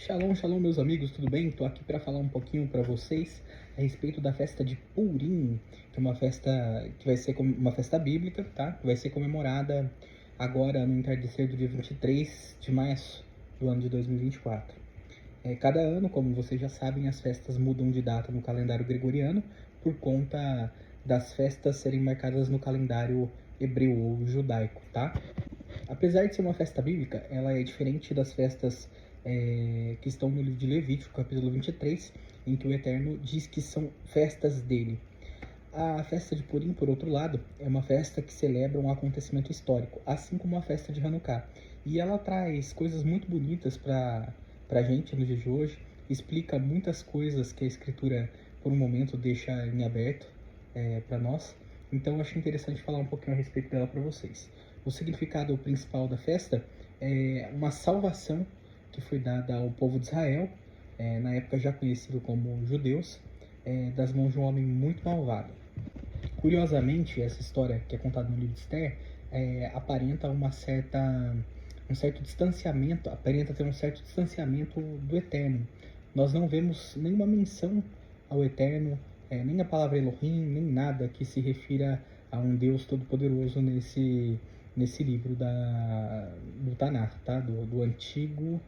Shalom, shalom, meus amigos, tudo bem? Estou aqui para falar um pouquinho para vocês a respeito da festa de Purim, que é uma festa que vai ser uma festa bíblica, tá? Que vai ser comemorada agora no entardecer do dia 23 de março do ano de 2024. Cada ano, como vocês já sabem, as festas mudam de data no calendário gregoriano por conta das festas serem marcadas no calendário hebreu ou judaico, tá? Apesar de ser uma festa bíblica, ela é diferente das festas que estão no livro de Levítico, capítulo 23, em que o Eterno diz que são festas dele. A festa de Purim, por outro lado, é uma festa que celebra um acontecimento histórico, assim como a festa de Hanukkah. E ela traz coisas muito bonitas para a gente nos dias de hoje, explica muitas coisas que a Escritura, por um momento, deixa em aberto para nós. Então eu achei interessante falar um pouquinho a respeito dela para vocês. O significado principal da festa é uma salvação que foi dada ao povo de Israel, na época já conhecido como judeus, das mãos de um homem muito malvado. Curiosamente, essa história que é contada no livro de Esther aparenta um certo distanciamento, aparenta ter um certo distanciamento do Eterno. Nós não vemos nenhuma menção ao Eterno, nem a palavra Elohim, nem nada que se refira a um Deus todo-poderoso nesse livro do Tanakh, tá? Do Antigo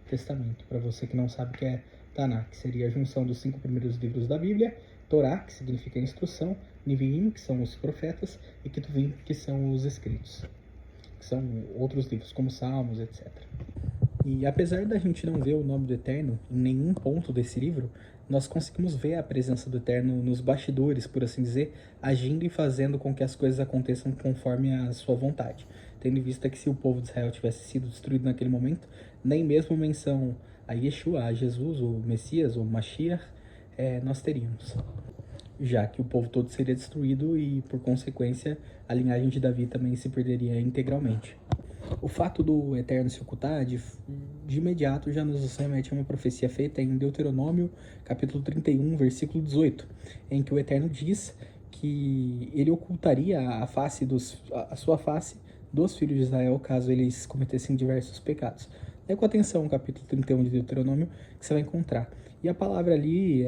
Testamento. Para você que não sabe o que é Tanakh, que seria a junção dos 5 primeiros livros da Bíblia, Torá, que significa instrução, Neviim, que são os profetas, e Ketuvim, que são os escritos, que são outros livros, como Salmos, etc. E apesar da gente não ver o nome do Eterno em nenhum ponto desse livro, nós conseguimos ver a presença do Eterno nos bastidores, por assim dizer, agindo e fazendo com que as coisas aconteçam conforme a sua vontade. Tendo em vista que se o povo de Israel tivesse sido destruído naquele momento, nem mesmo menção a Yeshua, a Jesus, o Messias, o Mashiach, nós teríamos. Já que o povo todo seria destruído e, por consequência, a linhagem de Davi também se perderia integralmente. O fato do Eterno se ocultar, de imediato, já nos remete a uma profecia feita em Deuteronômio, capítulo 31, versículo 18, em que o Eterno diz que ele ocultaria a sua face dos filhos de Israel caso eles cometessem diversos pecados. Lê com atenção o capítulo 31 de Deuteronômio, que você vai encontrar. E a palavra ali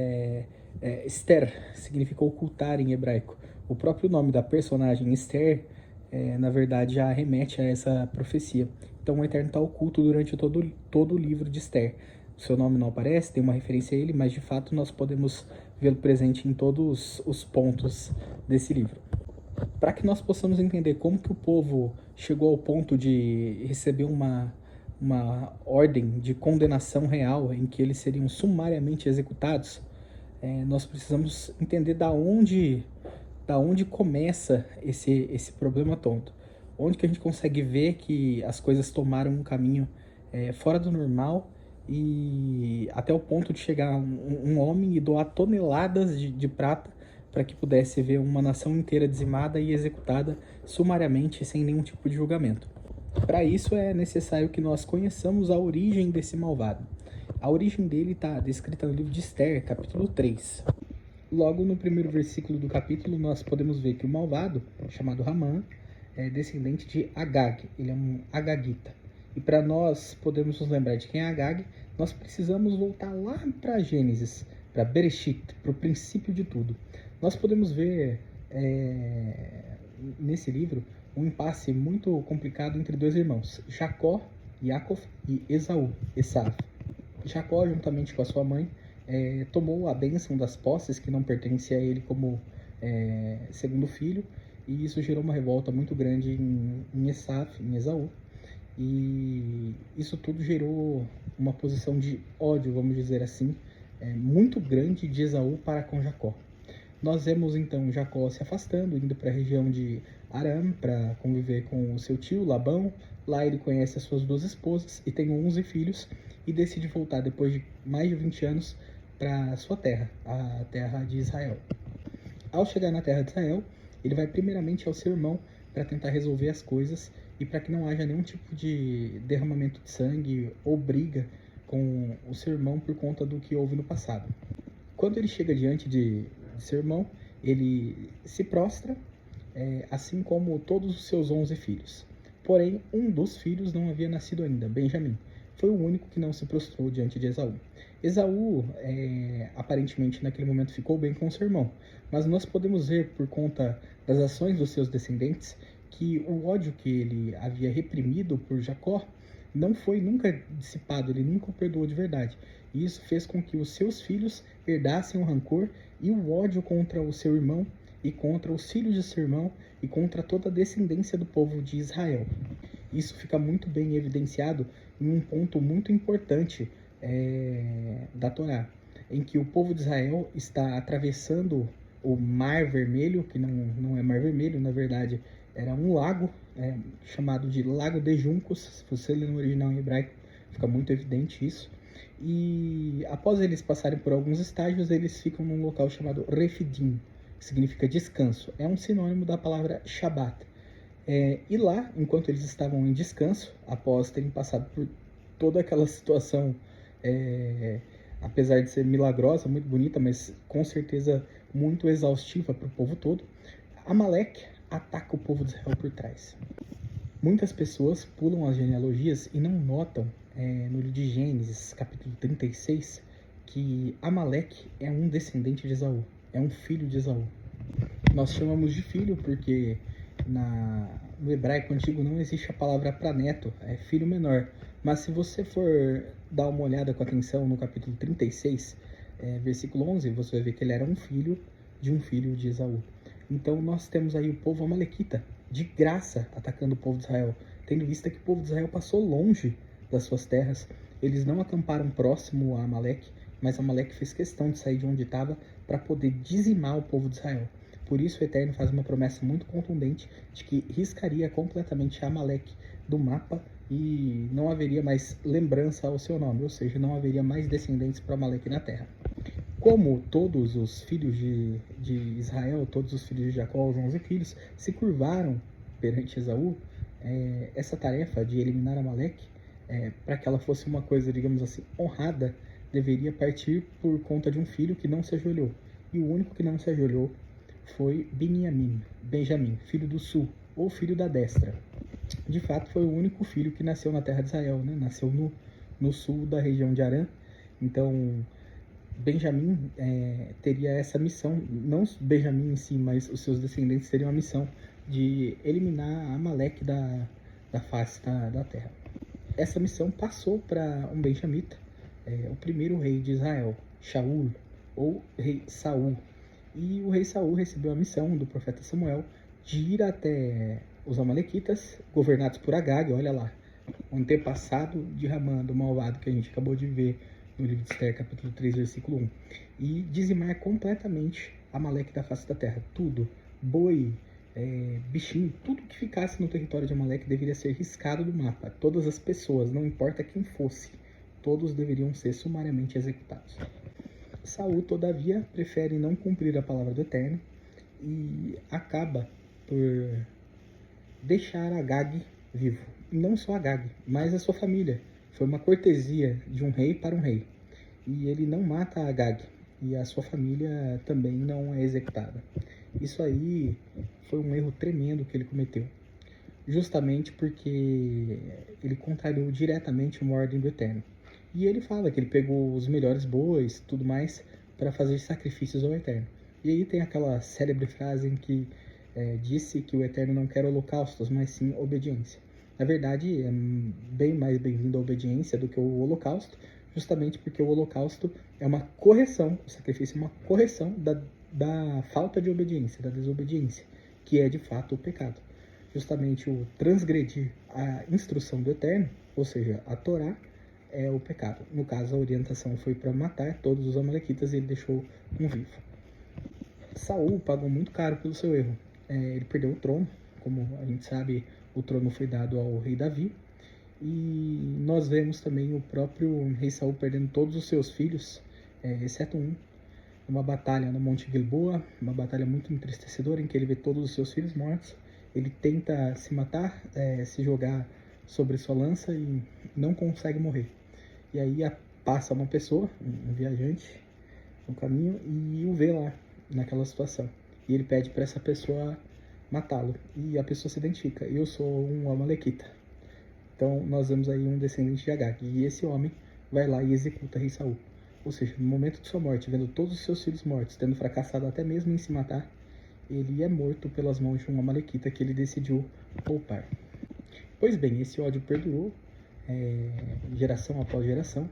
Esther, significa ocultar em hebraico. O próprio nome da personagem Esther, na verdade, já remete a essa profecia. Então o Eterno está oculto durante todo o livro de Esther. O seu nome não aparece, tem uma referência a ele, mas de fato nós podemos vê-lo presente em todos os pontos desse livro. Para que nós possamos entender como que o povo chegou ao ponto de receber uma ordem de condenação real, em que eles seriam sumariamente executados, nós precisamos entender da onde começa esse problema todo. Onde que a gente consegue ver que as coisas tomaram um caminho fora do normal e até o ponto de chegar um homem e doar toneladas de prata para que pudesse ver uma nação inteira dizimada e executada sumariamente sem nenhum tipo de julgamento. Para isso é necessário que nós conheçamos a origem desse malvado. A origem dele está descrita no livro de Esther, capítulo 3. Logo no primeiro versículo do capítulo, nós podemos ver que o malvado, chamado Ramã, é descendente de Agag. Ele é um agagita. E para nós podermos nos lembrar de quem é Agag, nós precisamos voltar lá para Gênesis, para Bereshit, para o princípio de tudo. Nós podemos ver nesse livro um impasse muito complicado entre dois irmãos, Jacó, Yaakov, e Esaú, Esav. Jacó, juntamente com a sua mãe, tomou a bênção das posses que não pertencia a ele como segundo filho, e isso gerou uma revolta muito grande em Esaú, e isso tudo gerou uma posição de ódio, vamos dizer assim, muito grande de Esaú para com Jacó. Nós vemos então Jacó se afastando, indo para a região de Aram para conviver com o seu tio Labão. Lá ele conhece as suas 2 esposas e tem 11 filhos e decide voltar depois de mais de 20 anos para sua terra, a terra de Israel. Ao chegar na terra de Israel, ele vai primeiramente ao seu irmão para tentar resolver as coisas e para que não haja nenhum tipo de derramamento de sangue ou briga com o seu irmão por conta do que houve no passado. Quando ele chega diante de seu irmão, ele se prostra, assim como todos os seus 11 filhos. Porém, um dos filhos não havia nascido ainda, Benjamim. foi o único que não se prostrou diante de Esaú. Esaú, aparentemente, naquele momento ficou bem com seu irmão, mas nós podemos ver, por conta das ações dos seus descendentes, que o ódio que ele havia reprimido por Jacó não foi nunca dissipado, ele nunca o perdoou de verdade. E isso fez com que os seus filhos herdassem o rancor e o ódio contra o seu irmão e contra os filhos de seu irmão e contra toda a descendência do povo de Israel. Isso fica muito bem evidenciado em um ponto muito importante da Torá, em que o povo de Israel está atravessando o Mar Vermelho, que não é Mar Vermelho, na verdade era um lago, chamado de Lago de Juncos. Se você ler no original em hebraico, fica muito evidente isso. E após eles passarem por alguns estágios, eles ficam num local chamado Refidim, que significa descanso. É um sinônimo da palavra Shabat. E lá, enquanto eles estavam em descanso, após terem passado por toda aquela situação, apesar de ser milagrosa, muito bonita, mas com certeza muito exaustiva para o povo todo, Amaleque ataca o povo de Israel por trás. Muitas pessoas pulam as genealogias e não notam, no livro de Gênesis, capítulo 36, que Amaleque é um descendente de Esaú, é um filho de Esaú. Nós chamamos de filho porque no hebraico antigo não existe a palavra para neto, é filho menor. Mas se você for dar uma olhada com atenção no capítulo 36, versículo 11, você vai ver que ele era um filho de Esaú. Então nós temos aí o povo amalequita, de graça, atacando o povo de Israel, tendo vista que o povo de Israel passou longe das suas terras. Eles não acamparam próximo a Amaleque, mas Amaleque fez questão de sair de onde estava para poder dizimar o povo de Israel. Por isso o Eterno faz uma promessa muito contundente de que riscaria completamente Amaleque do mapa e não haveria mais lembrança ao seu nome, ou seja, não haveria mais descendentes para Amaleque na terra. Como todos os filhos de Israel, todos os filhos de Jacó, os 11 filhos, se curvaram perante Esaú, essa tarefa de eliminar Amaleque, para que ela fosse uma coisa, digamos assim, honrada, deveria partir por conta de um filho que não se ajoelhou. E o único que não se ajoelhou foi Benjamim, filho do sul, ou filho da destra. De fato, foi o único filho que nasceu na terra de Israel, né? Nasceu no sul da região de Arã. Então, Benjamim teria essa missão, não Benjamim em si, mas os seus descendentes teriam a missão de eliminar Amaleque da face da terra. Essa missão passou para um benjamita, o primeiro rei de Israel, Shaul, ou rei Saul. E o rei Saul recebeu a missão do profeta Samuel de ir até os amalequitas, governados por Agag, olha lá, o antepassado de Ramã, do malvado que a gente acabou de ver no livro de Esther, capítulo 3, versículo 1, e dizimar completamente Amaleque da face da terra. Tudo, boi, bichinho, tudo que ficasse no território de Amaleque deveria ser riscado do mapa. Todas as pessoas, não importa quem fosse, todos deveriam ser sumariamente executados. Saul, todavia, prefere não cumprir a palavra do Eterno e acaba por deixar Agag vivo. E não só Agag, mas a sua família. Foi uma cortesia de um rei para um rei. E ele não mata Agag, e a sua família também não é executada. Isso aí foi um erro tremendo que ele cometeu, justamente porque ele contrariou diretamente uma ordem do Eterno. E ele fala que ele pegou os melhores bois, tudo mais, para fazer sacrifícios ao Eterno. E aí tem aquela célebre frase em que disse que o Eterno não quer holocaustos, mas sim obediência. Na verdade, é bem mais bem-vindo a obediência do que o holocausto, justamente porque o holocausto é uma correção, o sacrifício é uma correção da falta de obediência, da desobediência, que é de fato o pecado. Justamente o transgredir a instrução do Eterno, ou seja, a Torá, é o pecado. No caso, a orientação foi para matar todos os amalequitas e ele deixou um vivo. Saul pagou muito caro pelo seu erro. Ele perdeu o trono, como a gente sabe, o trono foi dado ao rei Davi, e nós vemos também o próprio rei Saul perdendo todos os seus filhos, exceto um, uma batalha no Monte Gilboa, uma batalha muito entristecedora, em que ele vê todos os seus filhos mortos. Ele tenta se matar, se jogar sobre sua lança e não consegue morrer. E aí passa uma pessoa, um viajante, no caminho, e o vê lá, naquela situação. E ele pede para essa pessoa matá-lo. E a pessoa se identifica: eu sou um amalequita. Então nós vemos aí um descendente de Agag, e esse homem vai lá e executa rei Saul. Ou seja, no momento de sua morte, vendo todos os seus filhos mortos, tendo fracassado até mesmo em se matar, ele é morto pelas mãos de um amalequita que ele decidiu poupar. Pois bem, esse ódio perdurou, geração após geração.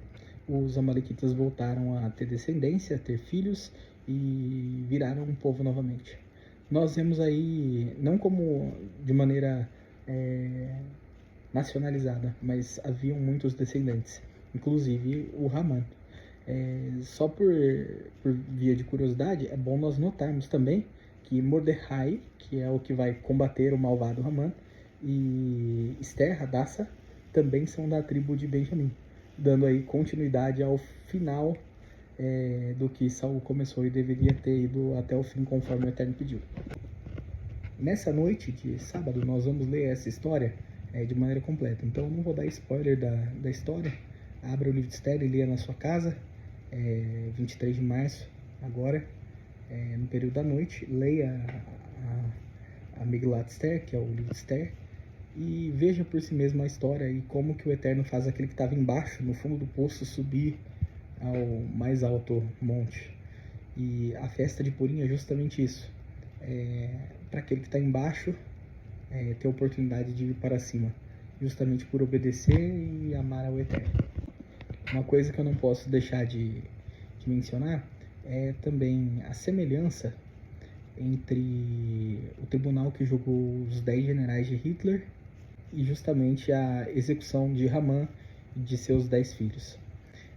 Os amalequitas voltaram a ter descendência, a ter filhos e viraram um povo novamente. Nós vemos aí, não como de maneira nacionalizada, mas haviam muitos descendentes, inclusive o Haman. Só por via de curiosidade, é bom nós notarmos também que Mordecai, que é o que vai combater o malvado Haman, e Esther, Hadassah, também são da tribo de Benjamim, dando aí continuidade ao final do que Saul começou e deveria ter ido até o fim conforme o Eterno pediu. Nessa noite de sábado nós vamos ler essa história de maneira completa, então eu não vou dar spoiler da história. Abra o livro de Esther e leia na sua casa, 23 de março, agora, no período da noite, leia a Megillat Esther, que é o livro de Esther, e veja por si mesmo a história e como que o Eterno faz aquele que estava embaixo, no fundo do poço, subir ao mais alto monte. E a festa de Purim é justamente isso, para aquele que está embaixo ter a oportunidade de ir para cima, justamente por obedecer e amar ao Eterno. Uma coisa que eu não posso deixar de mencionar é também a semelhança entre o tribunal que julgou os 10 generais de Hitler e justamente a execução de Haman e de seus 10 filhos.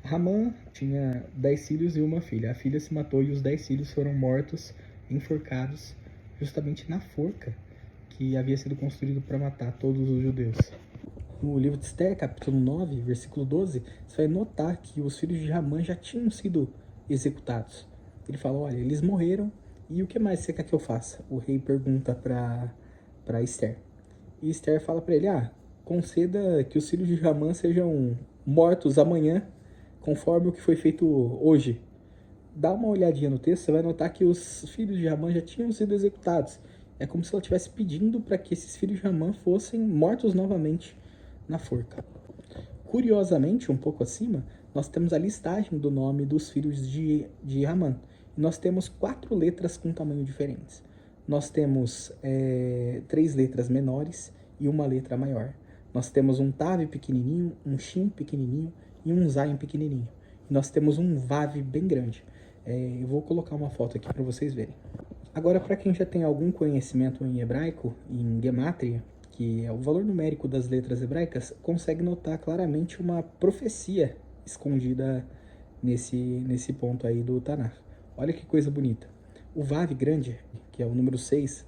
Haman tinha 10 filhos e uma filha. A filha se matou e os 10 filhos foram mortos, enforcados, justamente na forca que havia sido construído para matar todos os judeus. No livro de Esther, capítulo 9, versículo 12, você vai notar que os filhos de Haman já tinham sido executados. Ele fala, olha, eles morreram, e o que mais você quer que eu faça? O rei pergunta para Esther. E Esther fala para ele, conceda que os filhos de Haman sejam mortos amanhã, conforme o que foi feito hoje. Dá uma olhadinha no texto, você vai notar que os filhos de Haman já tinham sido executados. É como se ela estivesse pedindo para que esses filhos de Haman fossem mortos novamente na forca. Curiosamente, um pouco acima, nós temos a listagem do nome dos filhos de Haman. Nós temos 4 letras com tamanho diferentes. Nós temos 3 letras menores e uma letra maior. Nós temos um Tav pequenininho, um Shin pequenininho e um Zayin pequenininho. E nós temos um Vav bem grande. Eu vou colocar uma foto aqui para vocês verem. Agora, para quem já tem algum conhecimento em hebraico, em Gematria, que é o valor numérico das letras hebraicas, consegue notar claramente uma profecia escondida nesse ponto aí do Tanakh. Olha que coisa bonita. O Vav grande, que é o número 6,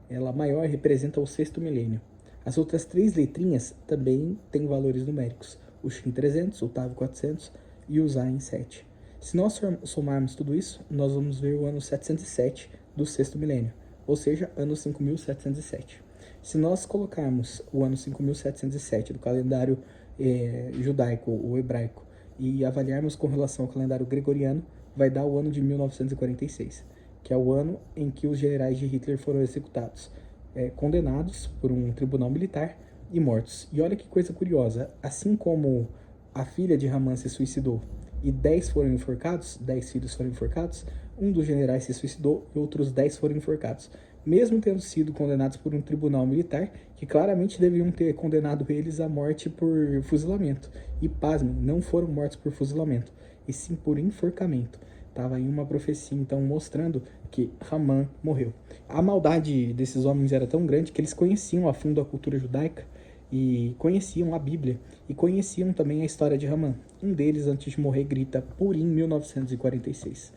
ela maior representa o 6º milênio. As outras 3 letrinhas também têm valores numéricos. O Shin 300, o Tav 400 e o Zayin 7. Se nós somarmos tudo isso, nós vamos ver o ano 707 do 6º milênio, ou seja, ano 5707. Se nós colocarmos o ano 5707 do calendário judaico ou hebraico e avaliarmos com relação ao calendário gregoriano, vai dar o ano de 1946, que é o ano em que os generais de Hitler foram executados, condenados por um tribunal militar e mortos. E olha que coisa curiosa, assim como a filha de Haman se suicidou e 10 foram enforcados, 10 filhos foram enforcados, um dos generais se suicidou e outros 10 foram enforcados, mesmo tendo sido condenados por um tribunal militar, que claramente deveriam ter condenado eles à morte por fuzilamento. E pasmem, não foram mortos por fuzilamento, e sim por enforcamento. Estava aí uma profecia, então, mostrando que Haman morreu. A maldade desses homens era tão grande que eles conheciam a fundo a cultura judaica, e conheciam a Bíblia, e conheciam também a história de Haman. Um deles, antes de morrer, grita Purim 1946,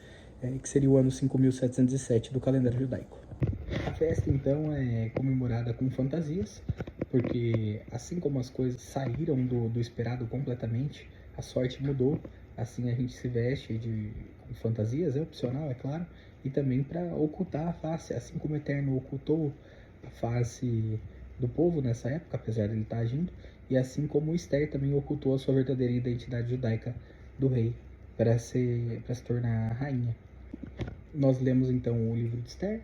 que seria o ano 5707 do calendário judaico. A festa, então, é comemorada com fantasias, porque assim como as coisas saíram do esperado completamente, a sorte mudou, assim a gente se veste com fantasias, é opcional, é claro, e também para ocultar a face, assim como o Eterno ocultou a face do povo nessa época, apesar de ele estar agindo, e assim como Esther também ocultou a sua verdadeira identidade judaica do rei para se tornar rainha. Nós lemos então o livro de Esther,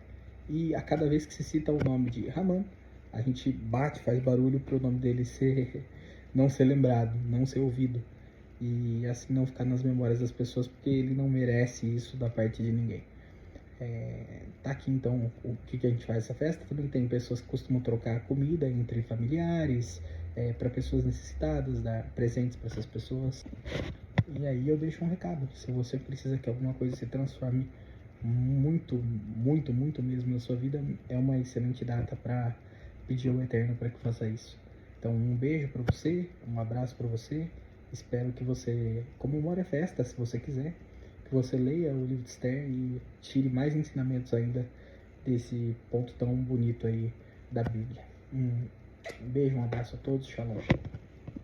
e a cada vez que se cita o nome de Haman, a gente bate, faz barulho para o nome dele ser não ser lembrado, não ser ouvido. E assim não ficar nas memórias das pessoas, porque ele não merece isso da parte de ninguém. Tá aqui então o que a gente faz nessa festa. Também tem pessoas que costumam trocar comida entre familiares, para pessoas necessitadas, dar presentes para essas pessoas. E aí eu deixo um recado: se você precisa que alguma coisa se transforme muito, muito, muito mesmo na sua vida, é uma excelente data para pedir ao Eterno para que faça isso. Então, um beijo para você, um abraço para você. Espero que você comemore a festa, se você quiser, que você leia o livro de Esther e tire mais ensinamentos ainda desse ponto tão bonito aí da Bíblia. Um beijo, um abraço a todos, shalom.